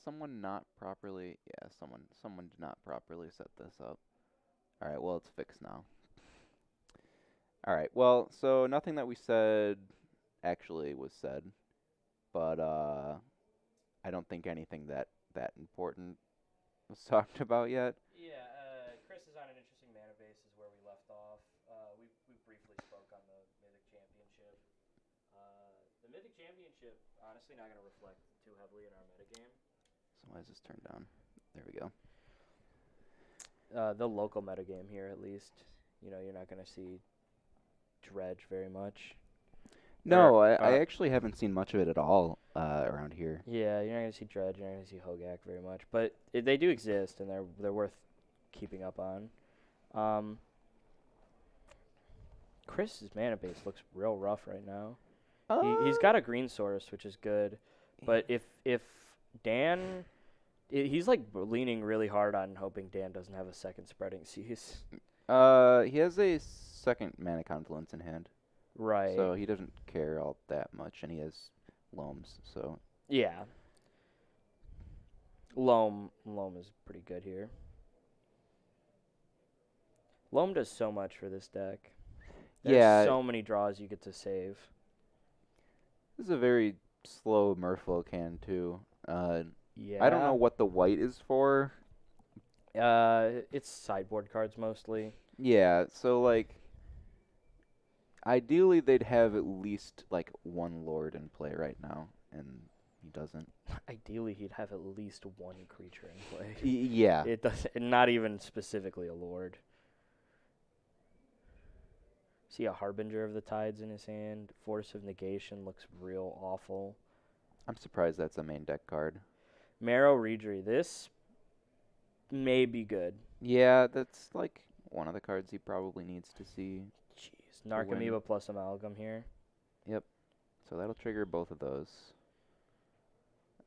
someone not properly? Yeah, someone did not properly set this up. All right, well, it's fixed now. All right, well, so nothing that we said actually was said, but I don't think anything that important was talked about yet. Yeah, Chris is on an interesting mana base is where we left off. We briefly spoke on the Mythic Championship. The Mythic Championship, honestly, not going to reflect too heavily in our metagame. So why is this turned down? There we go. The local metagame here, at least. You know, you're not going to see Dredge very much. No, I actually haven't seen much of it at all around here. Yeah, you're not going to see Dredge, you're not going to see Hogak very much. But they do exist, and they're worth keeping up on. Chris's mana base looks real rough right now. He's got a green source, which is good. But if Dan... He's like leaning really hard on hoping Dan doesn't have a second spreading seas. He has a second mana confluence in hand. Right. So he doesn't care all that much, and he has loams, so... Yeah. Loam is pretty good here. Loam does so much for this deck. There's so many draws you get to save. This is a very slow Merfolk hand, too. Yeah. I don't know what the white is for. It's sideboard cards mostly. Yeah, so, like... Ideally, they'd have at least, like, one Lord in play right now, and he doesn't. Ideally, he'd have at least one creature in play. Yeah. It does not even specifically a Lord. See a Harbinger of the Tides in his hand. Force of Negation looks real awful. I'm surprised that's a main deck card. Marrow Reedry. This may be good. Yeah, that's, like, one of the cards he probably needs to see. Jeez. Narcomoeba plus Amalgam here. Yep. So that'll trigger both of those.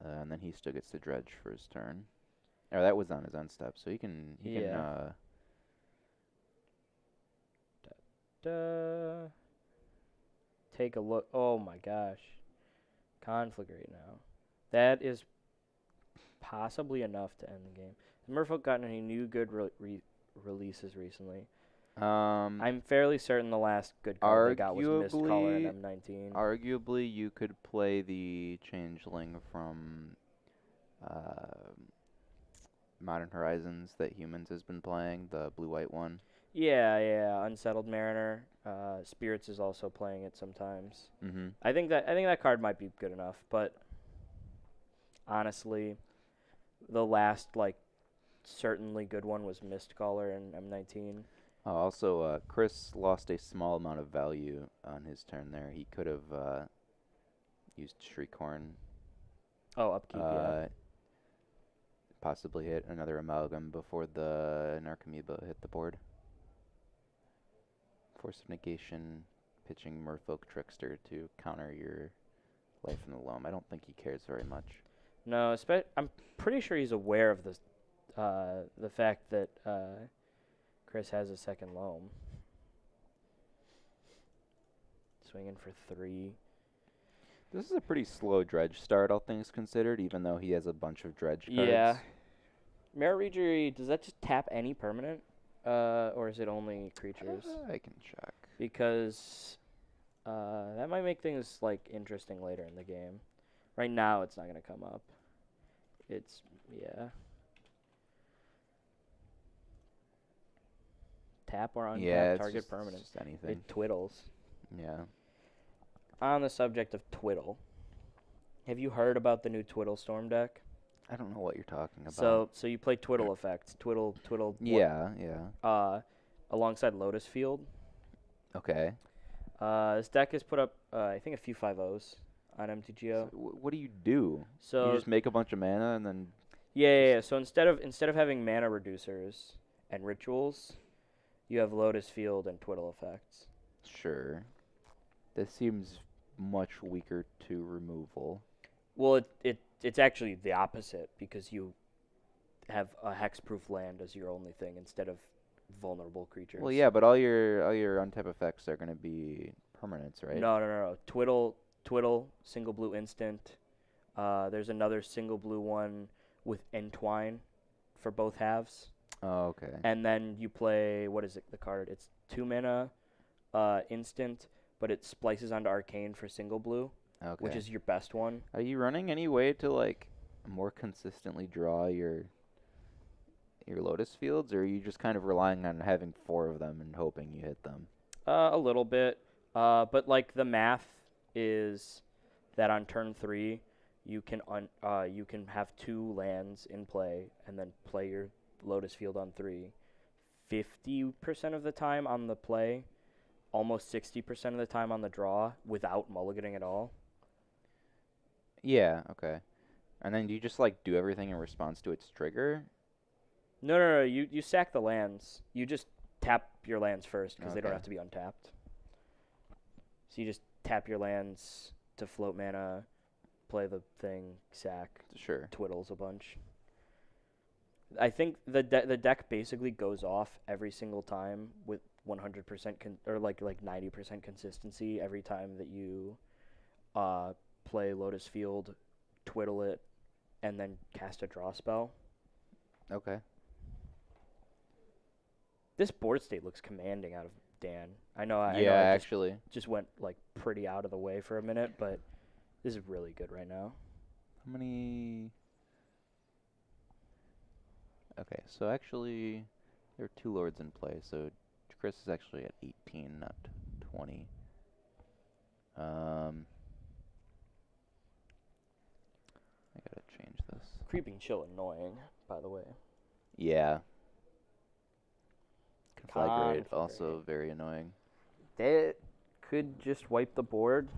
And then he still gets to Dredge for his turn. Or that was on his end step, so he can take a look. Oh my gosh. Conflagrate now. That is possibly enough to end the game. Has Merfolk gotten any new good releases recently? I'm fairly certain the last good card they got was Mistcaller in M19. Arguably, you could play the Changeling from Modern Horizons that Humans has been playing, the blue-white one. Yeah. Unsettled Mariner. Spirits is also playing it sometimes. Mm-hmm. I think that card might be good enough, but honestly, the last certainly good one was Mistcaller in M19. Also, Chris lost a small amount of value on his turn there. He could have used Shriekhorn. Oh, upkeep, yeah. Possibly hit another Amalgam before the Narcomoeba hit the board. Force of Negation, pitching Merfolk Trickster to counter your Life in the Loam. I don't think he cares very much. No, I'm pretty sure he's aware of this, the fact that Chris has a second Loam. Swinging for 3. This is a pretty slow Dredge start, all things considered, even though he has a bunch of Dredge cards. Yeah. Marrow Reedry, does that just tap any permanent? Or is it only creatures? I can check. Because that might make things interesting later in the game. Right now, it's not going to come up. Yeah. Tap or untap target permanent. Just anything. It twiddles. Yeah. On the subject of twiddle, have you heard about the new Twiddle Storm deck? I don't know what you're talking about. So you play Twiddle effects. Twiddle. Yeah. Alongside Lotus Field. Okay. This deck has put up, I think, a few 5-0s on MTGO. So what do you do? So you just make a bunch of mana and then... Yeah. So instead of having mana reducers and rituals, you have Lotus Field and Twiddle effects. Sure. This seems much weaker to removal. Well, it's actually the opposite because you have a hexproof land as your only thing instead of vulnerable creatures. Well, yeah, but all your untap effects are going to be permanents, right? No. Twiddle, single blue instant, There's another single blue one with Entwine for both halves. Oh, okay. And then you play, what is it, the card? It's 2 mana, instant, but it splices onto Arcane for single blue, which Okay. is your best one. Are you running any way to like more consistently draw your Lotus Fields, or are you just kind of relying on having 4 of them and hoping you hit them? A little bit. But like the math is that on turn 3, you can have 2 lands in play and then play your Lotus Field on 3. 50% of the time on the play, almost 60% of the time on the draw without mulliganing at all. Yeah, okay. And then do you just like do everything in response to its trigger? No. You sack the lands. You just tap your lands first because they don't Okay. have to be untapped. So you just tap your lands to float mana, play the thing, sack, Sure. twiddles a bunch. I think the deck basically goes off every single time with 100% or like 90% consistency every time that you play Lotus Field, twiddle it, and then cast a draw spell. Okay. This board state looks commanding out of Dan. I know I Actually. just went like pretty out of the way for a minute, but this is really good right now. How many? Okay, so actually, there are 2 lords in play, so Chris is actually at 18, not 20. I gotta change this. Creeping Chill annoying, by the way. Yeah. Conflagrate, Conflagrate. also very annoying. That could just wipe the board.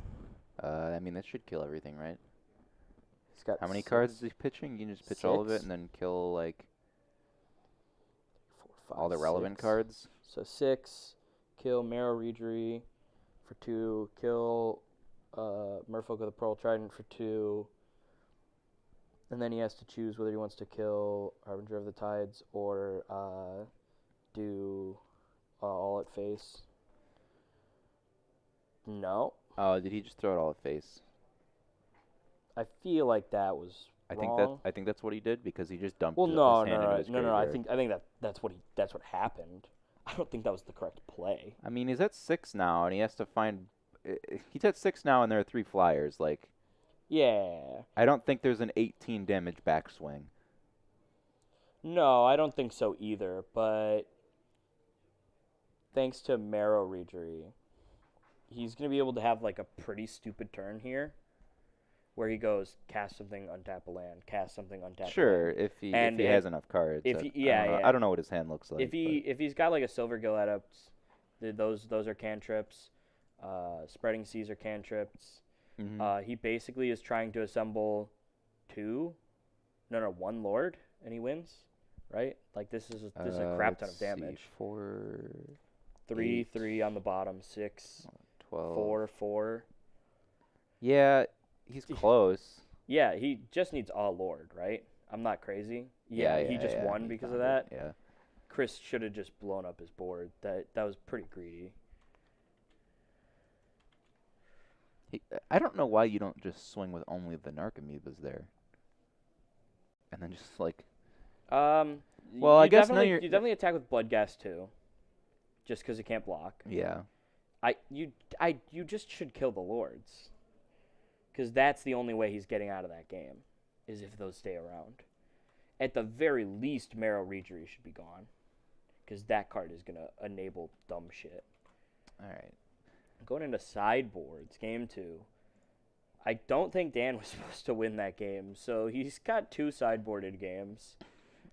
I mean, that should kill everything, right? He's got How many 6, cards is he pitching? You can just pitch all of it 6, and then kill, like, 4, 5, all the relevant 6. cards? So 6, kill Marrow Reejery for 2, kill Merfolk with a Pearl Trident for 2, and then he has to choose whether he wants to kill Harbinger of the Tides or do all at face. No. Oh, did he just throw it all at face? I feel like that was wrong. I think that's what he did because he just dumped Well, his no. hand into his graveyard. I think that's what happened. I don't think that was the correct play. I mean, he's at 6 now, and he has to find. He's at 6 now, and there are 3 flyers. Like, Yeah. I don't think there's an 18 damage backswing. No, I don't think so either. But thanks to Marrow Reejery, he's gonna be able to have like a pretty stupid turn here, where he goes cast something, untap a land, cast something, untap a land. Sure, if he has enough cards. I don't know what his hand looks like. If he's got like a Silver Gill Adepts, those are cantrips. Spreading Seas are cantrips. He basically is trying to assemble 1 Lord, and he wins, right? Like this is a crap ton of damage. 4, 3, 8, 3 on the bottom, 6, 12. 4, 4. Yeah, he's close. Yeah, he just needs a Lord, right? I'm not crazy. He just won because of that. Yeah. Chris should have just blown up his board. That was pretty greedy. I don't know why you don't just swing with only the Narcomoebas there. And then just like. Well, I guess now you definitely attack with Bloodghast too, just because it can't block. Yeah. You just should kill the Lords, because that's the only way he's getting out of that game, is if those stay around. At the very least, Marrow Reejery should be gone, because that card is gonna enable dumb shit. All right. Going into sideboards, game 2. I don't think Dan was supposed to win that game, so he's got 2 sideboarded games.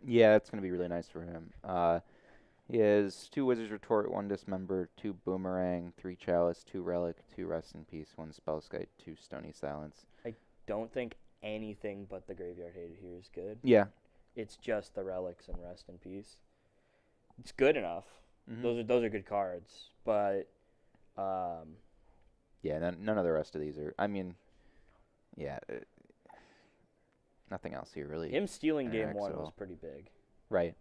Yeah, that's going to be really nice for him. He has 2 Wizard's Retort, 1 Dismember, 2 Boomerang, 3 Chalice, 2 Relic, 2 Rest in Peace, 1 Spellskite, 2 Stony Silence. I don't think anything but the Graveyard Hated here is good. Yeah. It's just the Relics and Rest in Peace. It's good enough. Mm-hmm. Those are good cards, but yeah, none of the rest of these are. I mean, yeah, nothing else here really. Him stealing game 1 was pretty big. Right.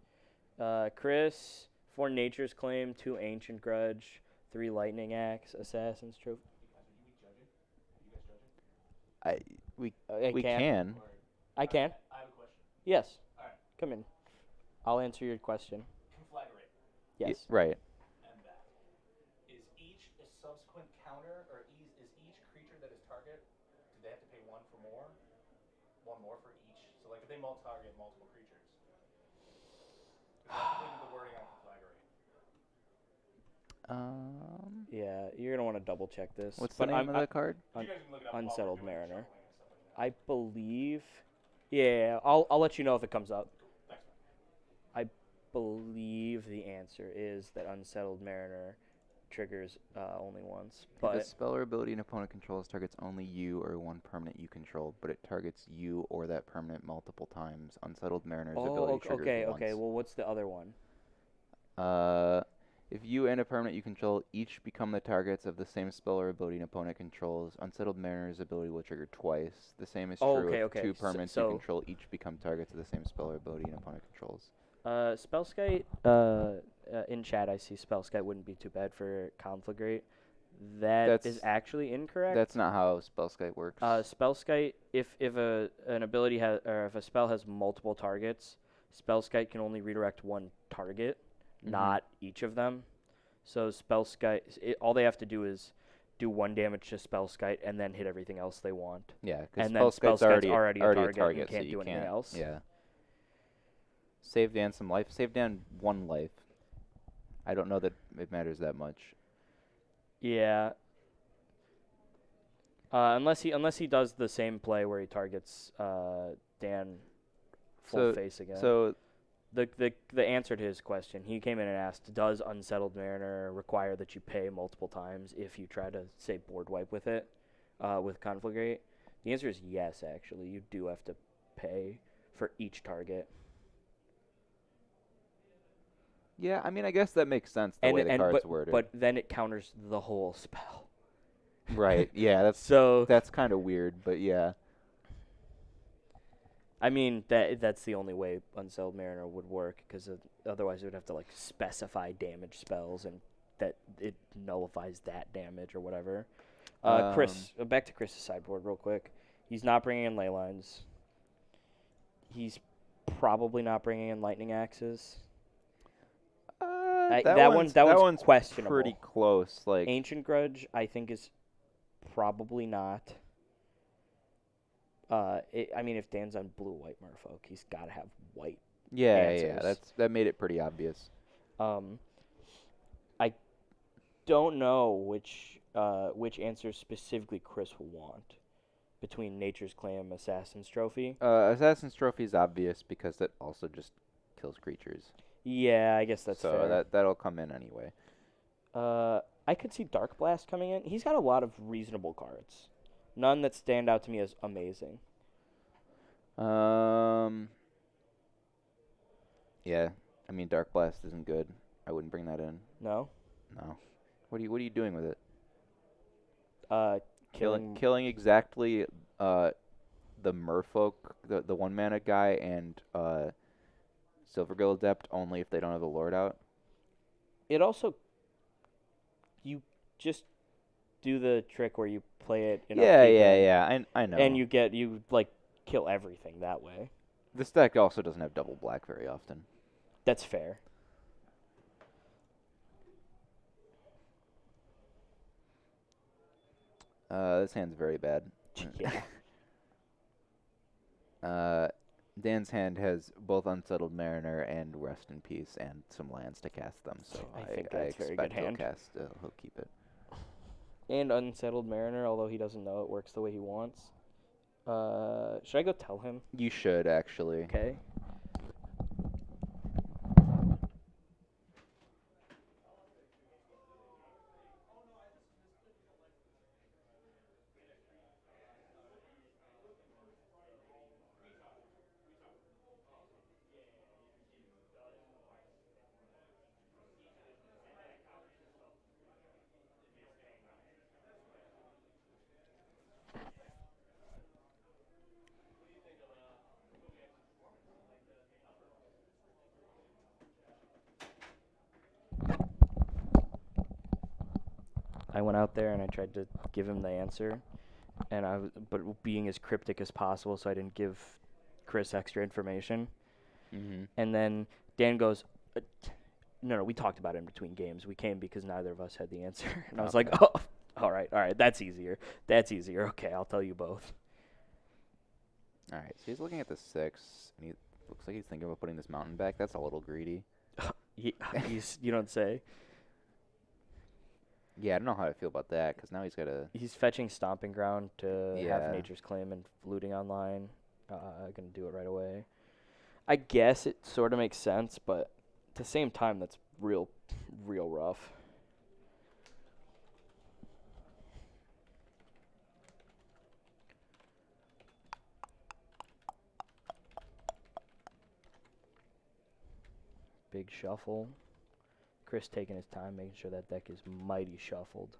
Chris, 4 Nature's Claim, 2 Ancient Grudge, 3 Lightning Axe, Assassin's Trophy. I We can. can. I can. I have a question. Yes. All right. Come in. I'll answer your question. Conflagrate Yes. Right. and that. Is each a subsequent counter, or is each creature that is target, do they have to pay one for more? One more for each? So, like, if they target multiple creatures. Is that the wording on Conflagrate? Yeah, you're gonna want to double check this. What's but the name of the card? You guys can look it up Unsettled while we're doing Mariner. shuffling and stuff like that. I believe. Yeah, I'll let you know if it comes up. Thanks, man. I believe the answer is that Unsettled Mariner triggers only once. If But a spell or ability an opponent controls targets only you or one permanent you control, but it targets you or that permanent multiple times, Unsettled Mariner's ability triggers once. okay. Well, what's the other one? If you and a permanent you control each become the targets of the same spell or ability an opponent controls, Unsettled Mariner's ability will trigger twice. The same is true if two permanents you control each become targets of the same spell or ability an opponent controls. Spellskite, in chat I see Spellskite wouldn't be too bad for Conflagrate. That is actually incorrect. That's not how Spellskite works. Spellskite, if an ability has, or if a spell has multiple targets, Spellskite can only redirect one target, not each of them. So Spellskite, all they have to do is do 1 damage to Spellskite and then hit everything else they want. Yeah, because Spellskite's already a target and can't so do anything else. Yeah. Save Dan some life. Save Dan 1 life. I don't know that it matters that much. Yeah. Unless he does the same play where he targets Dan full face again. So the answer to his question, he came in and asked, does Unsettled Mariner require that you pay multiple times if you try to, say, board wipe with it, with Conflagrate? The answer is yes, actually. You do have to pay for each target. Yeah, I mean, I guess that makes sense the way the card's worded. But then it counters the whole spell. Right, yeah, that's kind of weird, but yeah. I mean, that's the only way Unsettled Mariner would work, because otherwise it would have to like specify damage spells, and that it nullifies that damage or whatever. Chris, back to Chris's sideboard real quick. He's not bringing in ley lines. He's probably not bringing in lightning axes. That one's questionable. Pretty close. Like Ancient Grudge, I think, is probably not. I mean, if Dan's on blue-white Merfolk, he's got to have white. Yeah, that made it pretty obvious. I don't know which answer specifically Chris will want between Nature's Claim, Assassin's Trophy. Assassin's Trophy is obvious because it also just kills creatures. Yeah, I guess that's fair. So that'll come in anyway. I could see Dark Blast coming in. He's got a lot of reasonable cards. None that stand out to me as amazing. Yeah, I mean Dark Blast isn't good. I wouldn't bring that in. No. What are you doing with it? Killing exactly the Merfolk, the 1-mana guy, and Silvergill Adept only if they don't have the Lord out. It also, you just do the trick where you play it in I know. And you kill everything that way. This deck also doesn't have double black very often. That's fair. This hand's very bad. Yeah. Dan's hand has both Unsettled Mariner and Rest in Peace and some lands to cast them, so I think that's a very good hand. He'll keep it. And Unsettled Mariner, although he doesn't know it works the way he wants. Should I go tell him? You should, actually. Okay. I went out there and I tried to give him the answer, but being as cryptic as possible so I didn't give Chris extra information. Mm-hmm. And then Dan goes, no, we talked about it in between games. We came because neither of us had the answer. And I was like, Okay. oh, all right, that's easier. Okay, I'll tell you both. All right, so he's looking at the 6, and he looks like he's thinking about putting this mountain back. That's a little greedy. You don't say. Yeah, I don't know how I feel about that, because now he's got to... He's fetching Stomping Ground to have Yeah. Nature's Claim and looting online. Gonna do it right away. I guess it sort of makes sense, but at the same time, that's real rough. Big shuffle. Chris taking his time, making sure that deck is mighty shuffled.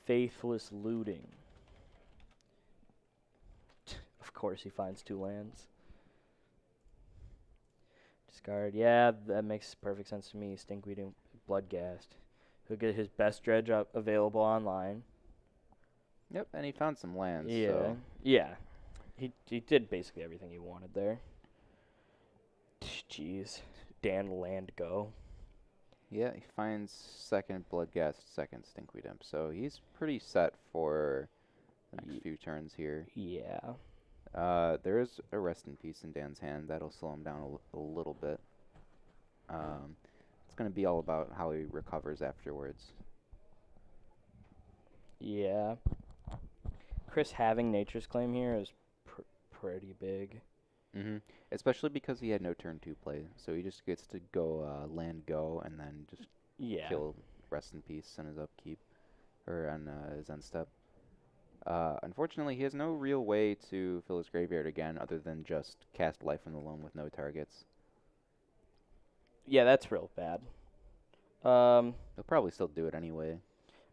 Faithless Looting. Of course he finds 2 lands. Discard. Yeah, that makes perfect sense to me. Stinkweed and Bloodghast. He'll get his best dredge available online. Yep, and he found some lands, Yeah. so... Yeah. He did basically everything he wanted there. Jeez. Dan land go. Yeah, he finds 2nd Bloodghast, 2nd Stinkweed Imp, so he's pretty set for the next few turns here. Yeah. There is a Rest in Peace in Dan's hand. That'll slow him down a little bit. It's going to be all about how he recovers afterwards. Yeah. Chris having Nature's Claim here is pretty big. Mm-hmm. Especially because he had no turn 2 play, so he just gets to go land go and then just kill Rest in Peace on his upkeep, or on his end step. Unfortunately, he has no real way to fill his graveyard again other than just cast Life in the Loam with no targets. Yeah, that's real bad. He'll probably still do it anyway.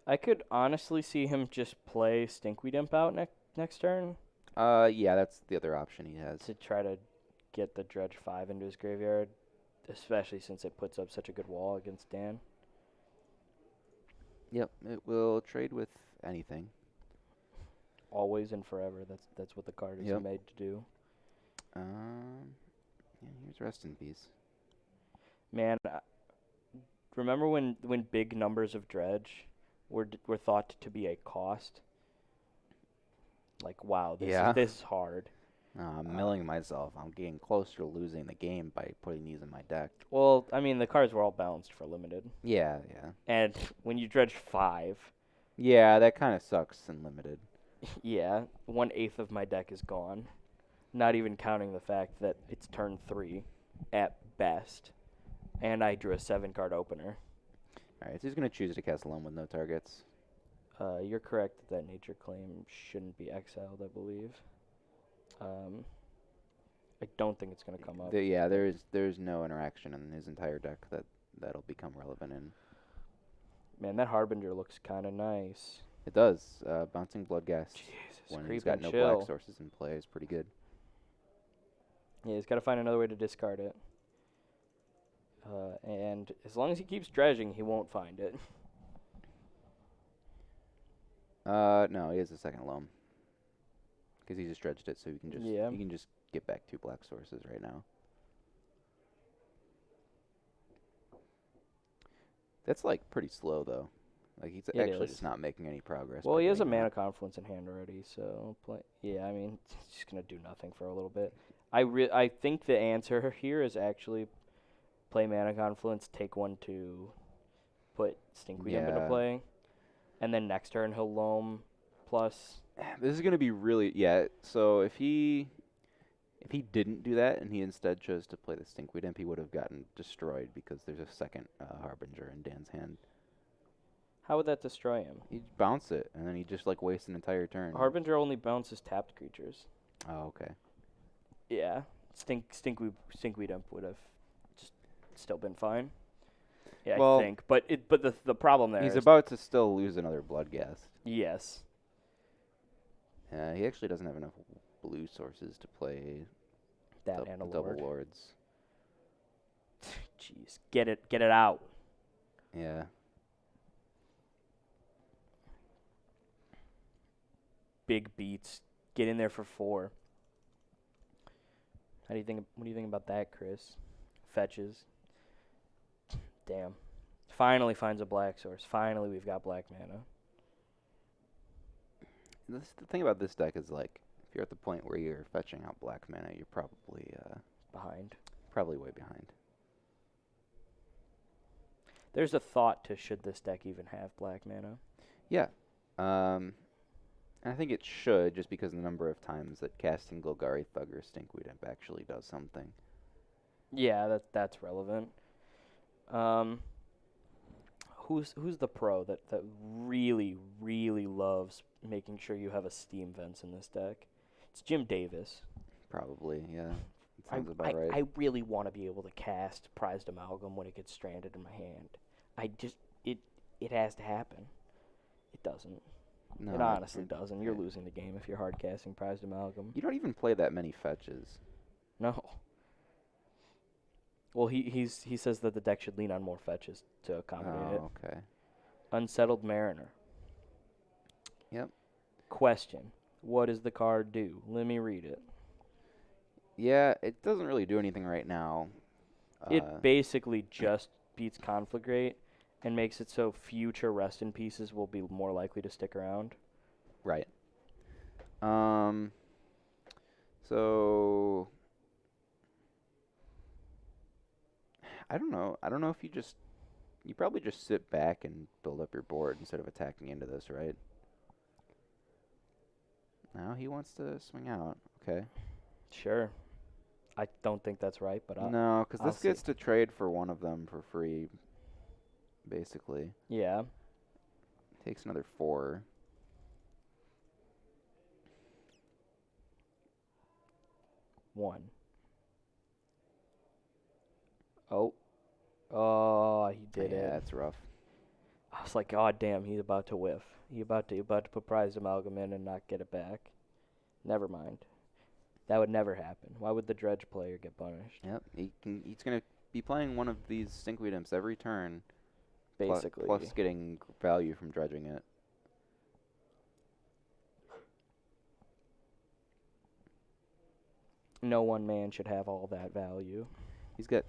I could honestly see him just play Stinkweed Imp out next turn. Yeah, that's the other option he has. To try to get the Dredge 5 into his graveyard, especially since it puts up such a good wall against Dan. Yep, it will trade with anything. Always and forever. That's what the card is made to do. Yeah, here's Rest in Peace. Man, remember when big numbers of Dredge were thought to be a cost? Like, wow, this is hard. I'm milling myself. I'm getting closer to losing the game by putting these in my deck. Well, I mean, the cards were all balanced for limited. Yeah. And when you Dredge 5... Yeah, that kind of sucks in limited. Yeah, 1/8 of my deck is gone. Not even counting the fact that it's turn 3 at best. And I drew a 7-card opener. Alright, so he's going to choose to cast Loam with no targets. You're correct that Nature Claim shouldn't be exiled, I believe. I don't think it's going to come up. There's no interaction in his entire deck that'll become relevant in. Man, that Harbinger looks kind of nice. It does. Bouncing Bloodghast Jesus, when he's got no black sources in play is pretty good. Yeah, he's got to find another way to discard it. And as long as he keeps dredging, he won't find it. No, he has a 2nd Loam. Because he just dredged it, so he can just get back 2 black sources right now. That's like pretty slow though. Like he's actually just not making any progress. Well, he has a Mana Confluence in hand already, so yeah, I mean, he's just gonna do nothing for a little bit. I think the answer here is actually play Mana Confluence, take 1 to put Stinkweed Imp into play, and then next turn he'll Loam plus. This is gonna be really so if he didn't do that and he instead chose to play the Stinkweed Imp, he would have gotten destroyed because there's a 2nd Harbinger in Dan's hand. How would that destroy him? He'd bounce it, and then he'd just like waste an entire turn. Harbinger only bounces tapped creatures. Oh, okay. Yeah, Stinkweed Imp would have just still been fine. Yeah, well, I think. But the problem there he's is about to still lose another Bloodghast. Yes. He actually doesn't have enough blue sources to play that and a double lords. Jeez, get it out. Yeah. big beats, get in there for 4. What do you think about that, Chris? Fetches. Damn. Finally finds a black source. Finally we've got black mana. The thing about this deck is, like, if you're at the point where you're fetching out black mana, you're probably Behind. probably way behind. There's a thought to should this deck even have black mana. Yeah. And I think it should, just because of the number of times that casting Golgari, Thug, or Stinkweed actually does something. Yeah, that's relevant. Who's the pro that really, really loves making sure you have a steam vents in this deck? It's Jim Davis. Probably, yeah. That sounds about right. I really want to be able to cast Prized Amalgam when it gets stranded in my hand. It has to happen. It doesn't. No, It honestly doesn't. You're losing the game if you're hard casting Prized Amalgam. You don't even play that many fetches. No. Well, he says that the deck should lean on more fetches to accommodate it. Oh, okay. Unsettled Mariner. Yep. Question. What does the card do? Let me read it. Yeah, it doesn't really do anything right now. It basically just beats Conflagrate and makes it so future Rest in Pieces will be more likely to stick around. Right. So I don't know. I don't know if you probably just sit back and build up your board instead of attacking into this, right? Now he wants to swing out. Okay. Sure. I don't think that's right, but No, because I'll this gets to trade for one of them for free, basically. yeah. Takes another 4. One. Oh, he did Yeah, it. that's rough. I was like, God damn, he's about to whiff. He about to put Prized Amalgam in and not get it back. Never mind. That would never happen. Why would the Dredge player get punished? Yep, he's gonna be playing one of these Stinkweed Imps every turn. Basically. Plus getting value from dredging it. No one man should have all that value. He's got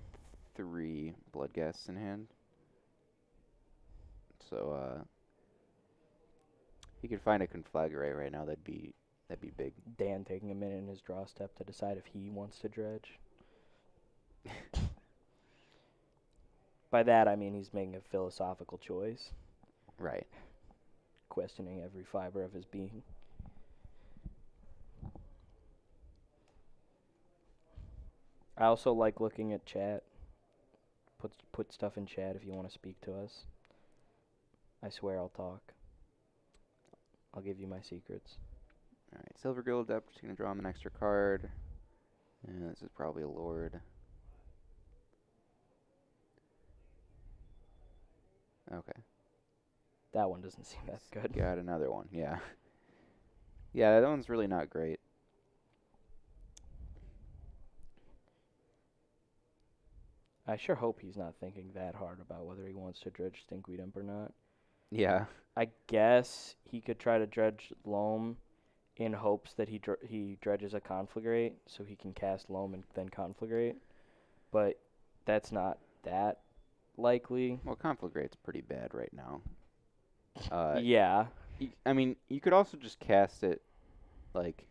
3 Bloodghasts in hand. So he could find a Conflagrate right now. That'd be big. Dan taking a minute in his draw step to decide if he wants to dredge. By that, I mean he's making a philosophical choice, Right. questioning every fiber of his being. I also like looking at chat. Put stuff in chat if you want to speak to us. I swear I'll talk. I'll give you my secrets. Alright, Silver Gill Adept is going to draw him an extra card. And this is probably a Lord. Okay. That one doesn't seem that good. Got another one, yeah. Yeah, that one's really not great. I sure hope he's not thinking that hard about whether he wants to dredge Stinkweed Imp or not. Yeah. I guess he could try to dredge Loam in hopes that he dredges a Conflagrate so he can cast Loam and then Conflagrate. But that's not that likely. Well, Conflagrate's pretty bad right now. Yeah. I mean, you could also just cast it, like,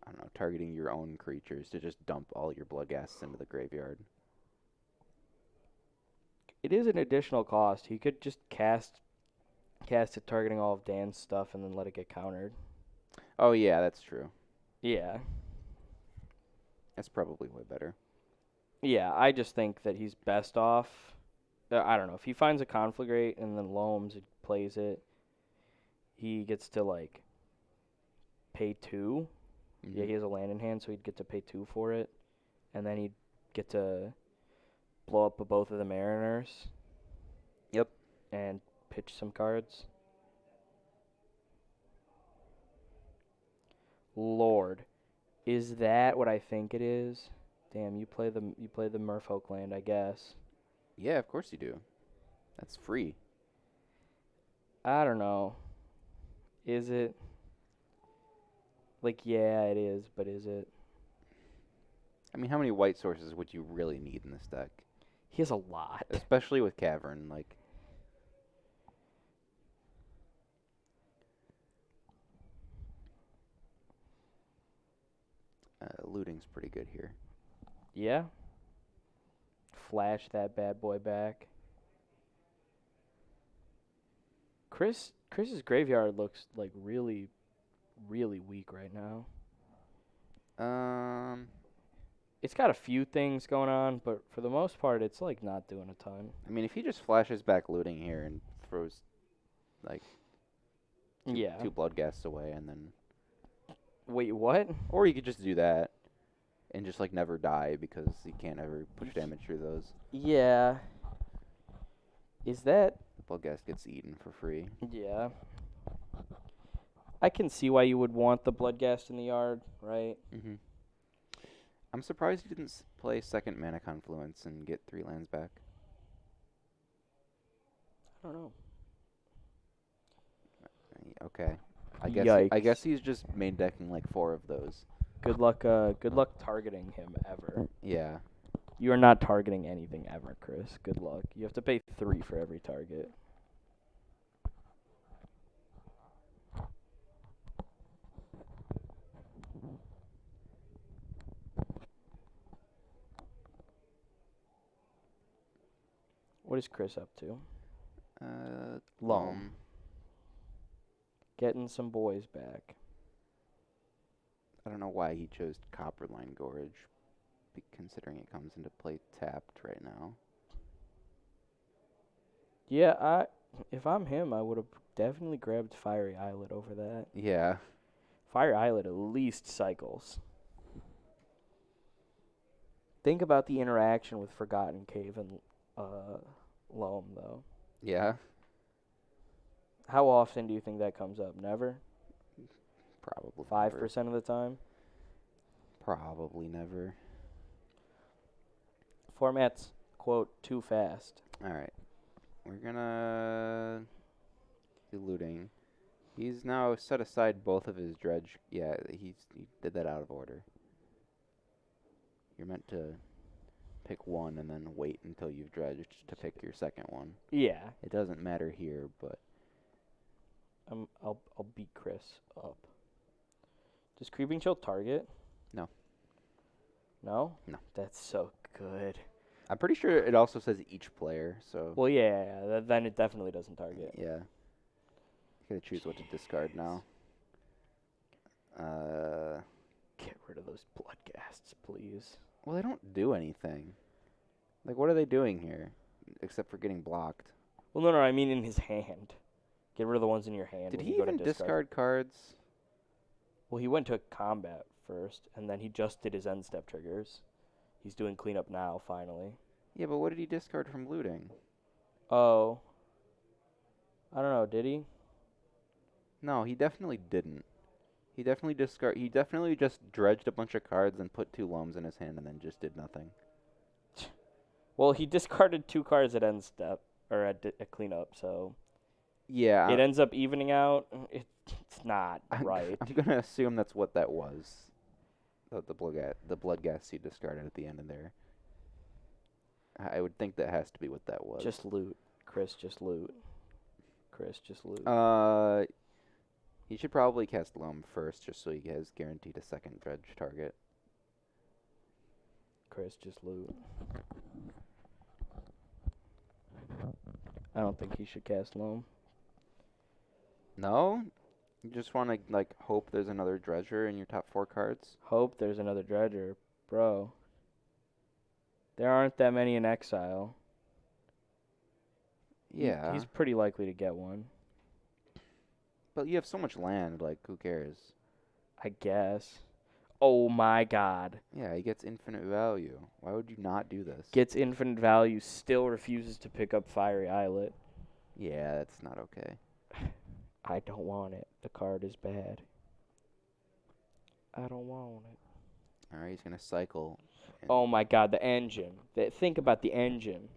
I don't know, targeting your own creatures to just dump all your Bloodghasts into the graveyard. It is an additional cost. He could just cast it targeting all of Dan's stuff and then let it get countered. Oh, yeah, that's true. Yeah. That's probably way better. Yeah, I just think that he's best off. I don't know. If he finds a Conflagrate and then Loams and plays it, he gets to, like, pay 2. Mm-hmm. Yeah, he has a land in hand, so he'd get to pay 2 for it. And then he'd get to blow up both of the Mariners. Yep. And pitch some cards. Lord. Is that what I think it is? Damn, you play the Merfolk land, I guess. Yeah, of course you do. That's free. I don't know. Is it? Like, yeah, it is, but is it? I mean, how many white sources would you really need in this deck? He has a lot. Especially with Cavern, like... looting's pretty good here. Yeah. Flash that bad boy back. Chris's graveyard looks like really, really weak right now. It's got a few things going on, but for the most part, it's like not doing a ton. I mean, if he just flashes back looting here and throws, like, two Bloodghasts away, and then... Wait, what? Or you could just do that and just, like, never die because you can't ever push damage through those. Yeah. Is that... The Bloodghast gets eaten for free. Yeah. I can see why you would want the Bloodghast in the yard, right? Mm-hmm. I'm surprised he didn't play second Mana Confluence and get 3 lands back. I don't know. Okay. I guess he's just main decking like 4 of those. Good luck targeting him ever. Yeah. You are not targeting anything ever, Chris. Good luck. You have to pay 3 for every target. What is Chris up to? Loam. Getting some boys back. I don't know why he chose Copperline Gorge, considering it comes into play tapped right now. Yeah, if I'm him, I would have definitely grabbed Fiery Islet over that. Yeah. Fire Islet at least cycles. Think about the interaction with Forgotten Cave and Loam, though. Yeah. How often do you think that comes up? Never? Probably 5% of the time? Probably never. Format's, quote, too fast. Alright. We're gonna do looting. He's now set aside both of his dredge. Yeah, he did that out of order. You're meant to pick one and then wait until you've dredged to pick your second one. Yeah. It doesn't matter here, but I'll beat Chris up. Does Creeping Chill target? No. No? No. That's so good. I'm pretty sure it also says each player, so... Well, yeah, then it definitely doesn't target. Yeah. You gotta choose what to discard now. Get rid of those Bloodghasts, please. Well, they don't do anything. Like, what are they doing here? Except for getting blocked. Well, no, I mean in his hand. Get rid of the ones in your hand. Did when he you go to even discard cards? Well, he went to combat first, and then he just did his end step triggers. He's doing cleanup now, finally. Yeah, but what did he discard from looting? Oh. I don't know, did he? No, he definitely didn't. He definitely just dredged a bunch of cards and put 2 loams in his hand and then just did nothing. Well, he discarded 2 cards at end step, or at cleanup, so... Yeah. It ends up evening out. It's not right. I'm gonna assume that's what that was. The Bloodghast he discarded at the end of there. I would think that has to be what that was. Just loot. Chris, just loot. Chris, just loot. He should probably cast Loam first, just so he has guaranteed a second dredge target. Chris, just loot. I don't think he should cast Loam. No? You just want to, like, hope there's another dredger in your top 4 cards? Hope there's another dredger. Bro. There aren't that many in exile. Yeah. He's pretty likely to get one. But you have so much land, like, who cares? I guess. Oh my god. Yeah, he gets infinite value. Why would you not do this? Gets infinite value, still refuses to pick up Fiery Islet. Yeah, that's not okay. I don't want it. The card is bad. I don't want it. Alright, he's going to cycle. Oh my god, the engine. Think about the engine.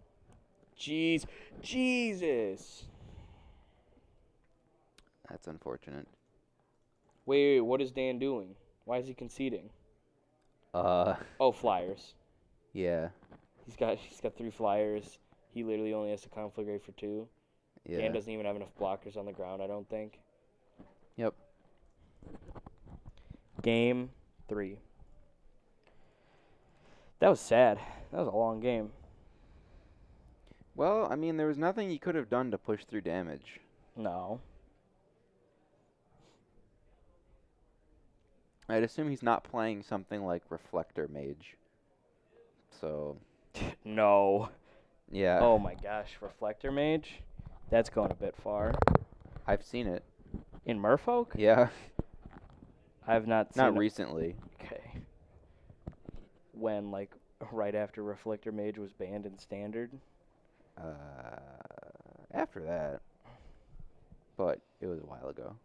Jesus. That's unfortunate. Wait, what is Dan doing? Why is he conceding? Uh, Oh, flyers. yeah, He's got 3 flyers. He literally only has to conflagrate for 2. yeah. Dan doesn't even have enough blockers on the ground, I don't think. Yep. Game 3. That was sad. That was a long game. Well, I mean, there was nothing he could have done to push through damage. No. I'd assume he's not playing something like Reflector Mage. So, No. yeah. Oh my gosh, Reflector Mage? That's going a bit far. I've seen it. In Merfolk? Yeah. I've not seen Not it. recently. Okay. When, like, right after Reflector Mage was banned in Standard? After that. But it was a while ago.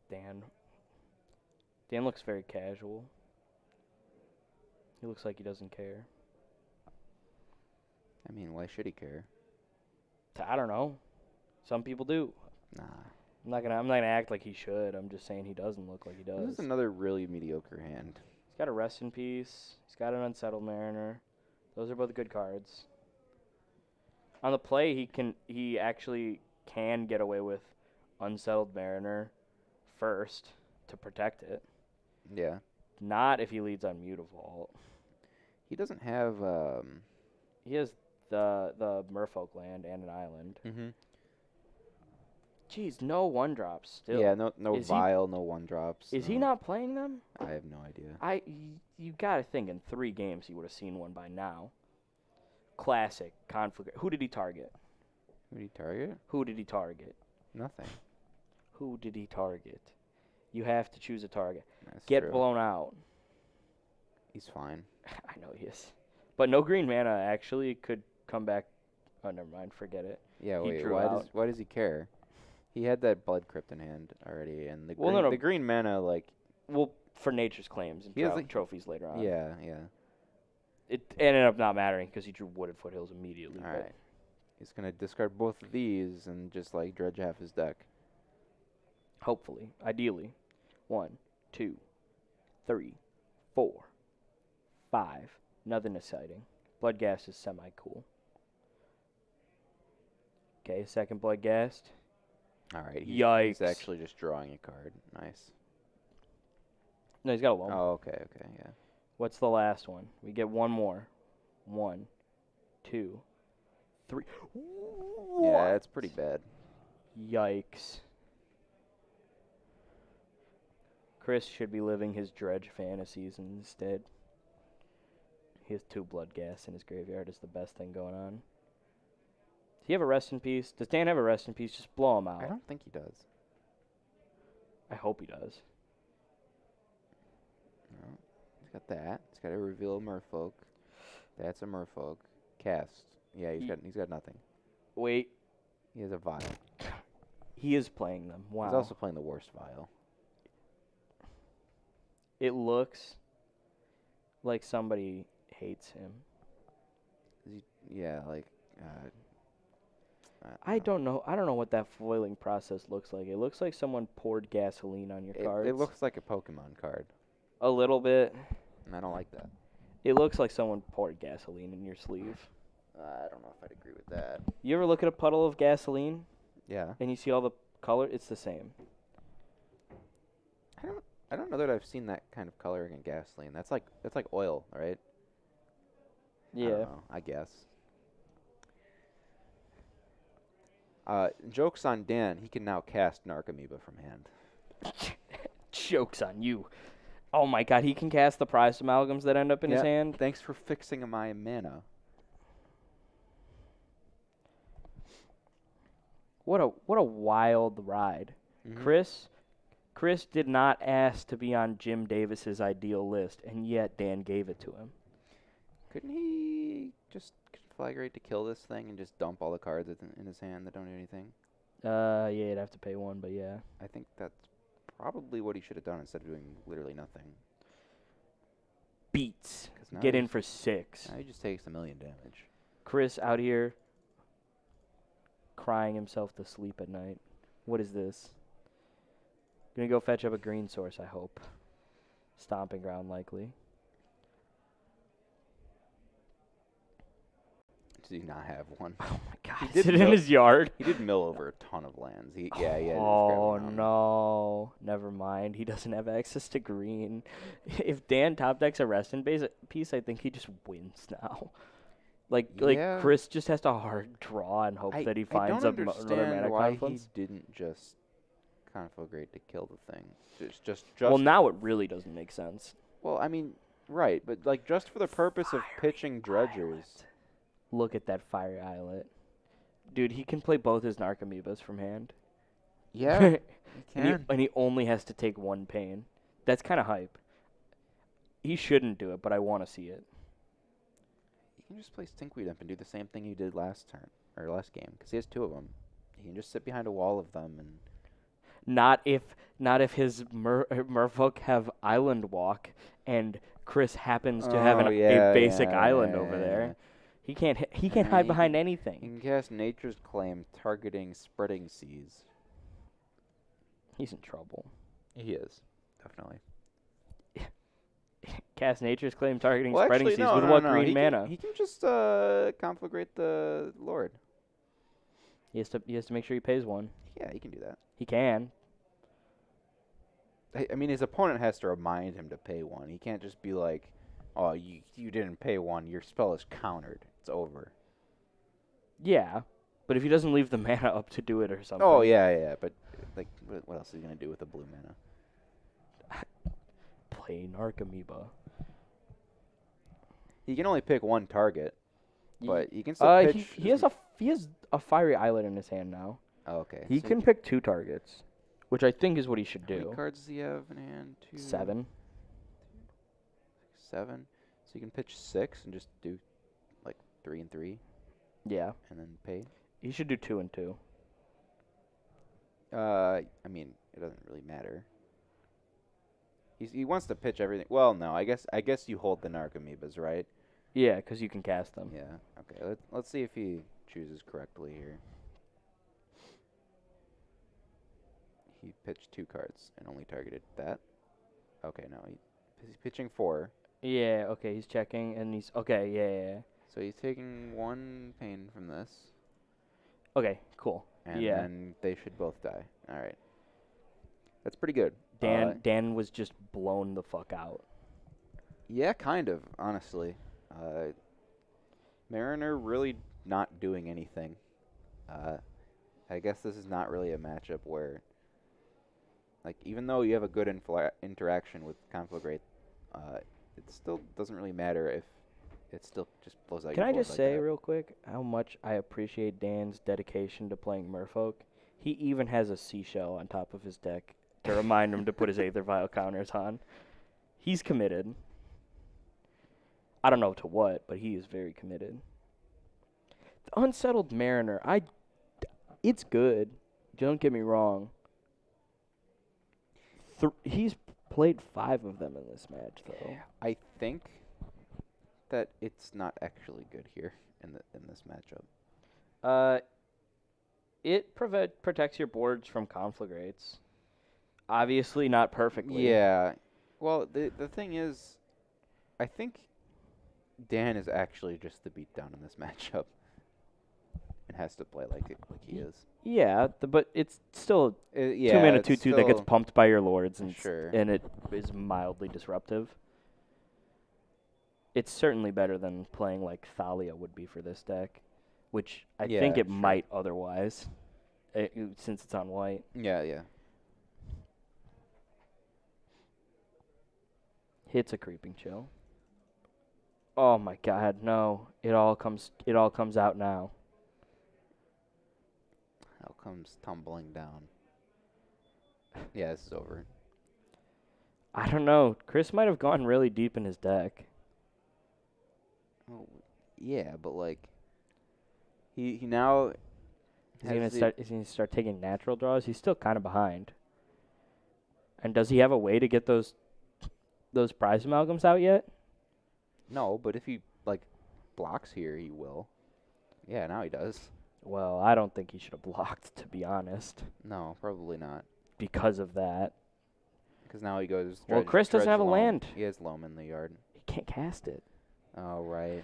Dan looks very casual. He looks like he doesn't care. I mean, why should he care? I don't know. Some people do. Nah. I'm not gonna act like he should. I'm just saying he doesn't look like he does. This is another really mediocre hand. He's got a Rest in Peace. He's got an Unsettled Mariner. Those are both good cards. On the play, he actually can get away with Unsettled Mariner first to protect it. Yeah. Not if he leads on Mutavault. He doesn't have, He has the Merfolk land and an island. Mm-hmm. Jeez, no 1-drops still. Yeah, no Is he- Vial, no 1-drops. Is he not playing them? I have no idea. You gotta think in 3 games he would have seen one by now. Classic conflict. Who did he target? Who did he target? Who did he target? Nothing. Who did he target? You have to choose a target. That's Get true. blown out. He's fine. I know he is. But no green mana actually could come back. Oh, never mind. Forget it. Yeah, He wait. drew Why out. does he care? He had that Blood Crypt in hand already, and the Well, green, no. the green mana, like, Well, for nature's claims and He has, like- trophies later on. yeah. It ended up not mattering because he drew Wooded Foothills immediately. All but right. He's gonna discard both of these and just like dredge half his deck. Hopefully. Ideally. 1, 2, 3, 4, 5. Nothing exciting. Bloodghast is semi-cool. Okay, second Bloodghast. All right. Yikes. He's actually just drawing a card. Nice. No, he's got a loam. Oh, okay, yeah. What's the last one? We get one more. 1, 2, 3. Yeah, that's pretty bad. Yikes. Chris should be living his Dredge fantasies instead. He has 2 Bloodghast in his graveyard. Is the best thing going on. Does he have a Rest in Peace? Does Dan have a Rest in Peace? Just blow him out. I don't think he does. I hope he does. No. He's got that. He's got a reveal Merfolk. That's a Merfolk. Cast. Yeah, he's got nothing. Wait, He has a Vial. he is playing them. Wow. He's also playing the worst Vial. It looks like somebody hates him. Yeah, like. I don't know. I don't know what that foiling process looks like. It looks like someone poured gasoline on your cards. It looks like a Pokemon card, a little bit. and I don't like that. It looks like someone poured gasoline in your sleeve. I don't know if I'd agree with that. You ever look at a puddle of gasoline Yeah. and you see all the color? It's the same. I don't know that I've seen that kind of coloring in gasoline. That's like oil, right? I don't Yeah. know, I guess. Joke's on Dan. He can now cast Narcomoeba from hand. Joke's on you. Oh my god, he can cast the prize amalgams that end up in his Yeah, hand. Thanks for fixing my mana. What a wild ride. Mhm. Chris did not ask to be on Jim Davis's ideal list, and yet Dan gave it to him. Couldn't he just conflagrate to kill this thing and just dump all the cards in his hand that don't do anything? Yeah, you'd have to pay 1, but yeah. I think that's probably what he should have done instead of doing literally nothing. beats. 'Cause now Get in he's- for 6. Now he just takes 1,000,000 damage. Chris out here crying himself to sleep at night. What is this? Gonna go fetch up a green source, I hope. Stomping ground, likely. Does he not have one? Oh my god, He is did it in mill- his yard? He did mill over a ton of lands. He had to just grab Oh one on. no, never mind. He doesn't have access to green. If Dan top decks a Reston base piece, I think he just wins now. Like Yeah. Chris just has to hard draw and hope that he finds I don't another understand mana why confluence. he didn't just conflagrate to kill the thing. Just Well, now it really doesn't make sense. well, I mean, right, but like just for the purpose of pitching dredgers. Look at that fiery islet. Dude, he can play both his Narcomoebas from hand. Yeah, he And he only has to take 1 pain. That's kind of hype. He shouldn't do it, but I want to see it. He can just play Stinkweed up and do the same thing he did last turn or last game because he has 2 of them. He can just sit behind a wall of them and. Not if his Merfolk have Island Walk and Chris happens to have a basic island over there. He can't hide behind He anything. can cast Nature's Claim targeting Spreading Seas. He's in trouble. He is, definitely. Cast Nature's Claim targeting Well, Spreading actually, Seas no, with no, what no. green He mana? He can just conflagrate the Lord. He has to make sure he pays 1. Yeah, he can do that. He can. I mean, his opponent has to remind him to pay 1. He can't just be like, "Oh, you didn't pay 1. Your spell is countered. It's over." Yeah, but if he doesn't leave the mana up to do it or something. Oh yeah. But like, what else is he gonna do with the blue mana? Play Narcomoeba. He can only pick 1 target, but he can still pitch. He has a fiery islet in his hand now. Oh, okay. He so can pick 2 targets, which I think is what he should How many do. cards does he have in hand? 2, 7. 7. So you can pitch 6 and just do like 3 and 3, Yeah, and then pay. he should do 2 and 2. I mean, it doesn't really matter. He wants to pitch everything. Well, no, I guess you hold the Narcomoebas, right? Yeah, because you can cast them. Yeah. Okay. Let's see if he chooses correctly here. He pitched 2 cards and only targeted that. Okay, no, he's pitching 4. Yeah, okay, he's checking, and he's... Okay, yeah. So he's taking 1 pain from this, Okay, cool. and Yeah. then they should both die. All right. That's pretty good. Dan was just blown the fuck out. Yeah, kind of, honestly. Mariner really not doing anything. I guess this is not really a matchup where, like, even though you have a good interaction with Conflagrate, it still doesn't really matter if it still just blows out Can your I board just like say that. real quick how much I appreciate Dan's dedication to playing Merfolk? He even has a seashell on top of his deck to remind him to put his Aether Vial counters on. He's committed. I don't know to what, but he is very committed. The Unsettled Mariner, it's good. Don't get me wrong. He's played 5 of them in this match, though. I think that it's not actually good here in this matchup. It protects your boards from conflagrates. Obviously not perfectly. Yeah. Well, the thing is, I think Dan is actually just the beatdown in this matchup, and has to play like he is. Yeah, but it's still Yeah, 2 mana it's 2/2 that gets still- pumped by your lords, and Sure. and it is mildly disruptive. It's certainly better than playing like Thalia would be for this deck, which I think Yeah, it sure. might otherwise, since it's on white. Yeah. Hits a Creeping Chill. Oh my God, no! It all comes out now. How comes tumbling down? Yeah, this is over. I don't know. Chris might have gone really deep in his deck. Oh, yeah, but like, he now Is he has gonna start taking natural draws? He's still kind of behind. And does he have a way to get those prize amalgams out yet? No, but if he like blocks here, he will. Yeah, now he does. Well, I don't think he should have blocked, to be honest, No, probably not. because of that. Because now he goes. Well, Dredge, Chris doesn't Dredge have a loam. land. He has loam in the yard. He can't cast it. Oh right.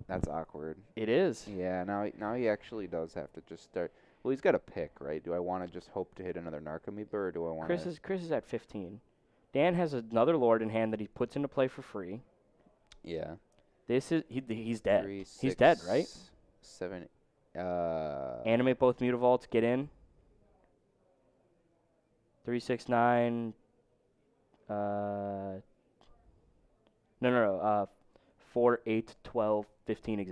That's awkward. It is. Yeah, now he actually does have to just start. Well, he's got to pick, right? Do I want to just hope to hit another Narcomoeba, or do I want to? Chris is at 15. Dan has another Lord in hand that he puts into play for free. Yeah. He's dead. 3, He's 6, dead, right? 7. Animate both Mutavaults, get in. 3, 6, 9. No. 4, 8, 12, 15.